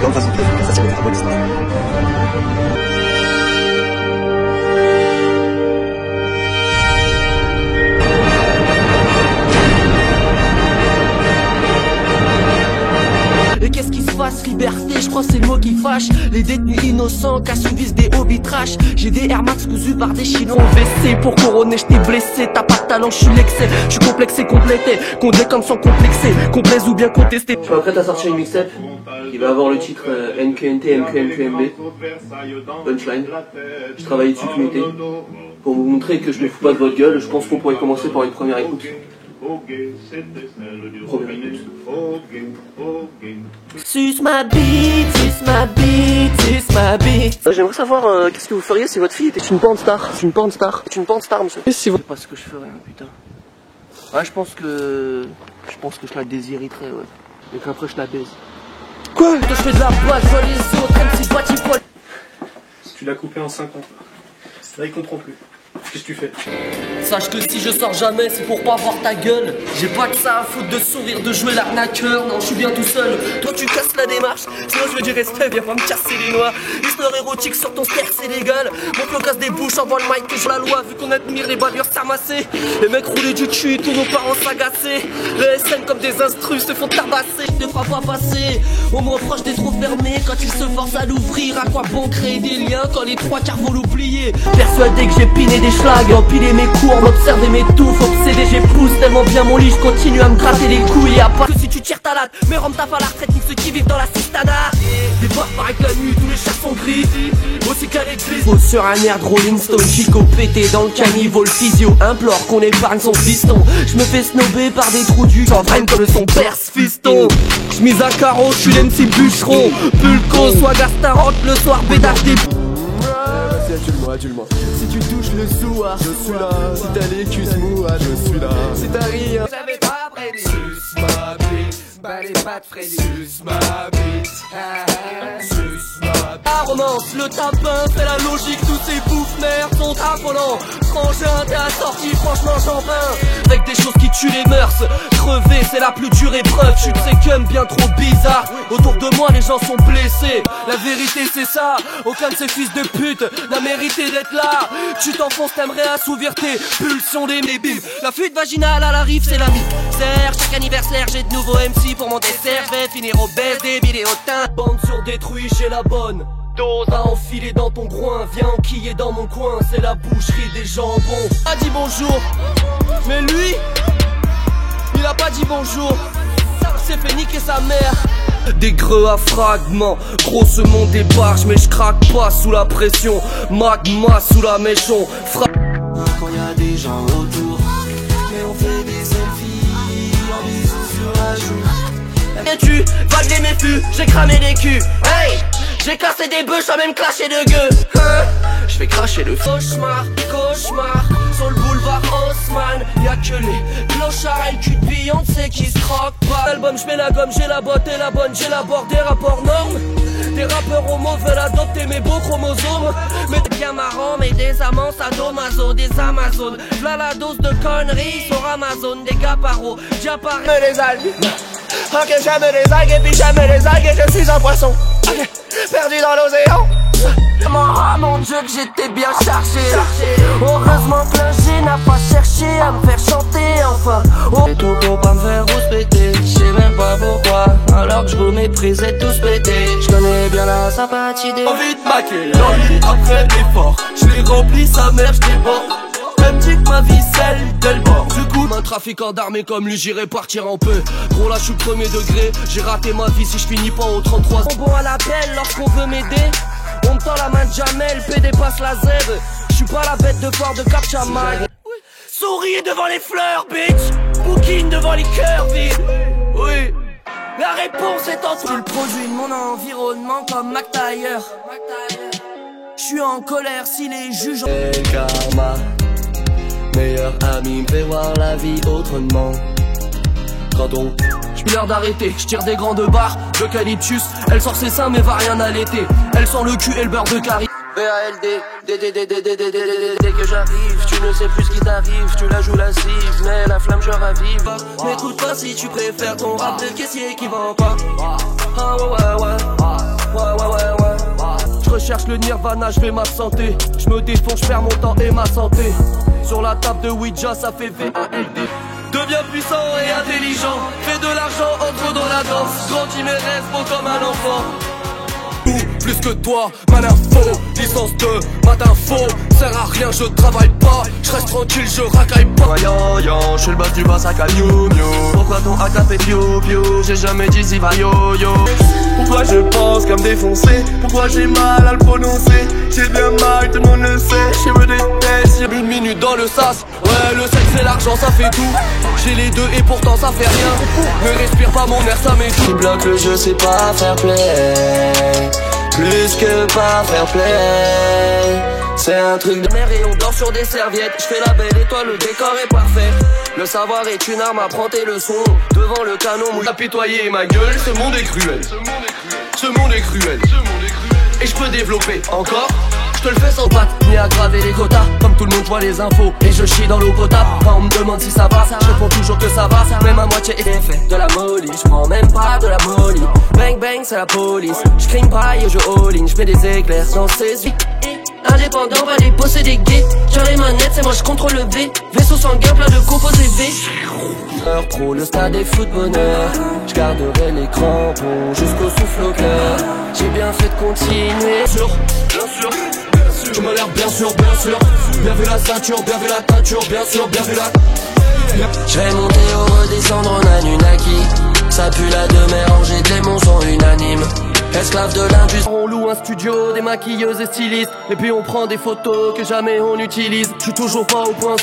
Grande façon de faire, ça c'est un bon histoire. Et qu'est-ce qui se passe? Liberté, je crois c'est le mot qui fâche. Les détenus innocents cassent une vis des hobbies trash. J'ai des Air Max cousus par des Chinois WC. Pour couronner, je t'ai blessé. T'as pas de talent, je suis l'excès. Je suis complexé, complété. Condé comme sans complexer. Complaise ou bien contesté. Je m'apprête à sortir une mixtape qui va avoir le titre NQNT, MQMB Punchline. Je travaille dessus tout l'été. Pour vous montrer que je me fous pas de votre gueule, je pense qu'on pourrait commencer par une première écoute. Suce ma bite, suce ma bite, suce ma bite. J'aimerais savoir qu'est-ce que vous feriez si votre fille était une porn star. C'est une porn star. C'est une porn star, monsieur. Si vous... Je sais pas ce que je ferais, hein, putain. Ouais, je pense que je la désiriterais, ouais. Et qu'après je la baise. Quoi? Je fais de la boîte, je vois les autres, même si boîte, poil. Tu l'as coupé en 50. Là, il comprend plus. Qu'est-ce que tu fais? Sache que si je sors jamais, c'est pour pas voir ta gueule. J'ai pas que ça à foutre de sourire, de jouer l'arnaqueur. Non, je suis bien tout seul. Toi, tu casses la démarche. Sinon, je veux du respect, viens pas me casser les noix. Histoire érotique sur ton ster, c'est légal. Mon flow casse des bouches, envoie le mic que je la loi. Vu qu'on admire les balayeurs s'amasser. Les mecs roulés du cul, tous nos parents s'agacer. Les SN comme des instrus se font tabasser. Ne fera pas passer. On me reproche d'être trop fermé quand ils se forcent à l'ouvrir. À quoi bon créer des liens quand les trois quarts vont l'oublier? Persuadé que j'ai piné des schlags, empiler mes cours, m'observer mes touffes, obsédé j'épouse tellement bien mon lit, je continue à me gratter les couilles. À part que si tu tires ta latte, mais rends ta fa la retraite, nique ceux qui vivent dans la cistana. Les bars paraît que la nuit, tous les chats sont gris, aussi qu'à l'église. Pose sur un air de Rolling Stone, Chico pété dans le caniveau, le physio implore qu'on épargne son fiston. Je me fais snober par des trous du s'entraîne comme son perse fiston. J'mise à carreau, je suis l'MC bûcheron, pulco, soit gastarote le soir, pédage des... Adule-moi. Si tu touches le soir, je suis là. Si t'as les cuisses mouades, je suis là. Si t'as rien, j'avais pas prédit. Suce ma bite, bah les pattes Freddy. suce ma bite, suce ma bite. La romance, le tapin fait la logique, tous ces bouffes nerfs sont affolants. Frangin, t'es assorti, franchement j'en peins. Avec des choses qui tuent les mœurs, crever c'est la plus dure épreuve. Tu te sais comme bien trop bizarre. Autour de moi les gens sont blessés. La vérité c'est ça, aucun de ces fils de pute n'a mérité d'être là. Tu t'enfonces, t'aimerais assouvir tes pulsions des mébiles. La fuite vaginale à la rive c'est la misère. Chaque anniversaire j'ai de nouveaux MC pour mon dessert. Je vais finir obèse, débile et hautain. Bande sur détruit, j'ai la bonne dose à enfiler dans ton groin. Viens enquiller dans mon coin, c'est la boucherie des jambons. A dit bonjour, mais lui, il a pas dit bonjour. C'est fait niquer sa mère. Des greux à fragments, grosse mon débarche, mais je craque pas sous la pression. Magma sous la mèche, on frappe quand y a des gens autour. Mais on fait des selfies, en bisous sur la joue. Et tu vagues mes fûts, j'ai cramé des culs. Hey, j'ai cassé des bœufs, j'ai même clashé de gueux. Je fais cracher le cauchemar, cauchemar. Sur le boulevard Haussmann, y'a que les clochards et le cul de Beyoncé qui se croquent pas. L'album, j'mets la gomme, j'ai la botte et la bonne, j'ai la bord des rapports normes. Des rappeurs homo veulent adopter mes beaux chromosomes. Mais c'est bien marrant, mais des amants sadomaso, des amazones. V'là la dose de conneries sur Amazon, des gaparos, diapares. J'aime les algues, ok j'aime les algues et puis j'aime les algues et je suis un poisson, okay. Perdu dans l'océan. Oh mon Dieu que j'étais bien chargé. Heureusement que l'ingé n'a pas cherché à me faire chanter enfin. Oh. Et tout pour pas me faire rouspéter. Je sais même pas pourquoi, alors que je vous méprisais tous pétés. Je connais bien la sympathie des... Envie de maquer l'ennui après l'effort. Je l'ai rempli sa mère, je déborde. Elle me dit que ma vie celle d'elle mort. Du coup, un trafiquant d'armes comme lui, j'irai partir en peu. Gros là je suis premier degré, j'ai raté ma vie si je finis pas au 33. Bon à l'appel lorsqu'on veut m'aider. On me tend la main de Jamel, PD passe la Z. Je suis pas la bête de foire de Capchamag. Souris devant les fleurs, bitch. Bouquine devant les cœurs vides. Oui, la réponse est en tout. Le produit de mon environnement comme McTayer. Je suis en colère si les juges... El karma, meilleur ami me fait voir la vie autrement. Quand on... J'suis l'heure d'arrêter, j'tire des grandes barres d'eucalyptus. Elle sort ses seins mais va rien allaiter. Elle sent le cul et le beurre de carie. BALD, dès que j'arrive, tu ne sais plus ce qui t'arrive, tu la joues lascive, mais la flamme je ravive. M'écoute pas si tu préfères ton rap de caissier qui vend pas. Ah ouais ouais ouais. cherche le nirvana, je vais m'absenter. Je me défonce, je perds mon temps et ma santé. Sur la table de Ouija, ça fait VALD. Deviens puissant et intelligent, fais de l'argent, entre dans la danse. Grandis mes rêves, beau comme un enfant. Plus que toi, man info, licence 2, matin faux, sert à rien, je travaille pas, je reste tranquille, je racaille pas. Yo yo, je suis le boss du boss à Miu Miu. Pourquoi ton AK fait piou piou? J'ai jamais dit si va yo yo. Pourquoi je pense qu'à me défoncer? Pourquoi j'ai mal à le prononcer? J'ai bien mal, tout le monde le sait, je me déteste. J'ai une minute dans le sas, ouais le sexe et l'argent ça fait tout. J'ai les deux et pourtant ça fait rien. Ne respire pas mon air, ça m'étouffe. Qui bloque le jeu, c'est pas fair play. Plus que pas fair play. C'est un truc de mer et on dort sur des serviettes. Je fais la belle étoile, le décor est parfait. Le savoir est une arme, apprends tes leçons. Devant le canon, mouille apitoyer ma gueule. Ce monde est cruel. Ce monde est cruel. Et je peux développer encore. Je te le fais sans patte, ni aggraver les quotas. Comme tout le monde voit les infos et je chie dans l'eau potable. Quand on me demande si ça va, je réponds toujours que ça va. Même à moitié et fait de la molly. Je prends même pas de la molly. Bang bang c'est la police. Je crime pas et je all-in. Je mets des éclairs dans ses yeux. Indépendant, va les posséder gay. Sur les manettes, c'est moi je contrôle le V. Vaisseau sanguin plein de composés V. Heure pro, le stade est foot bonheur. Je garderai les crampons jusqu'au souffle au cœur. J'ai bien fait de continuer. Bien sûr. Tu m'as l'air bien sûr. Bien vu la ceinture, bien vu la teinture, bien sûr, bien vu la. je vais monter ou redescendre en Anunnaki. Ça pue la demeure, rangée, démons sont unanimes. Esclave de l'industrie. On loue un studio, des maquilleuses et stylistes. Et puis on prend des photos que jamais on utilise. Je suis toujours pas au point.